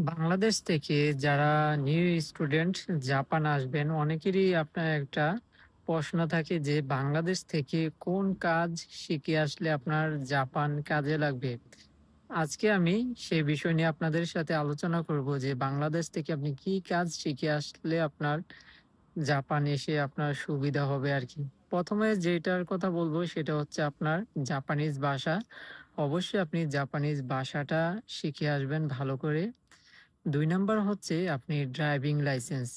বাংলাদেশ থেকে যারা new student Japan আসবেন, অনেকেরই আপনার একটা প্রশ্ন থাকে যে বাংলাদেশ থেকে কোন কাজ শিখে আসলে আপনার জাপান কাজে লাগবে? আজকে আমি সেই বিষয় নিয়ে আপনাদের সাথে আলোচনা করব যে বাংলাদেশ থেকে আপনি কি কাজ শিখে আসলে আপনার জাপান এসে আপনার সুবিধা হবে আরকি। ১ম এ যেটার কথা বলব সেটা হচ্ছে আপনার জাপানিজ ভাষা। অবশ্যই আপনি জাপানিজ ভাষাটা শিখে আসবেন ভালো করে। ২ নাম্বার হচ্ছে আপনি ড্রাইভিং লাইসেন্স।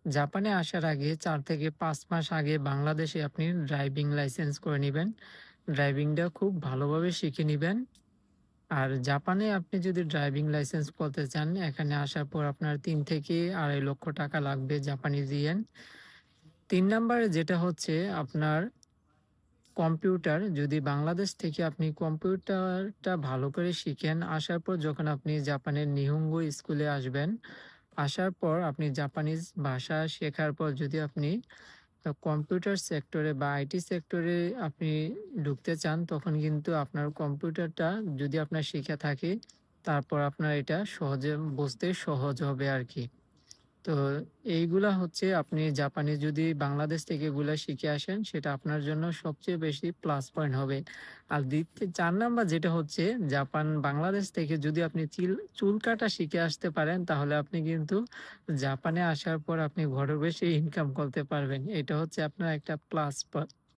জাপানে আসার আগে ৪ থেকে ৫ মাস আগে বাংলাদেশে আপনি ড্রাইভিং লাইসেন্স করে নিবেন। ড্রাইভিংটা খুব ভালোভাবে শিখে নিবেন। আর জাপানে আপনি যদি ড্রাইভিং লাইসেন্স করতে চান, এখানে আসার পর আপনার ৩ থেকে ৳২.৫ লক্ষ লাগবে জাপানিজ ইয়েন। ৩ নাম্বারে যেটা হচ্ছে আপনার কম্পিউটার, যদি বাংলাদেশ থেকে আপনি কম্পিউটারটা ভালো করে শিখেন, আসার পর যখন আপনি জাপানের নিহঙ্গো স্কুলে আসবেন, আসার পর আপনি জাপানিজ ভাষা শেখার পর যদি আপনি কম্পিউটার সেক্টরে বা আইটি সেক্টরে আপনি ঢুকতে চান, তখন কিন্তু আপনার কম্পিউটারটা যদি আপনার শিখা থাকে, তারপর আপনার এটা সহজে বুঝতে সহজ হবে আরকি। তো এইগুলা হচ্ছে আপনি জাপানে যদি বাংলাদেশ থেকে এগুলা শিখে আসেন, সেটা আপনার জন্য সবচেয়ে বেশি প্লাস পয়েন্ট হবে। আর ৪ নাম্বার যেটা হচ্ছে জাপান বাংলাদেশ থেকে যদি আপনি চুল কাটা শিখে আসতে পারেন, তাহলে আপনি কিন্তু জাপানে আসার পর আপনি ঘরে বসে ইনকাম করতে পারবেন। এটা হচ্ছে আপনার একটা প্লাস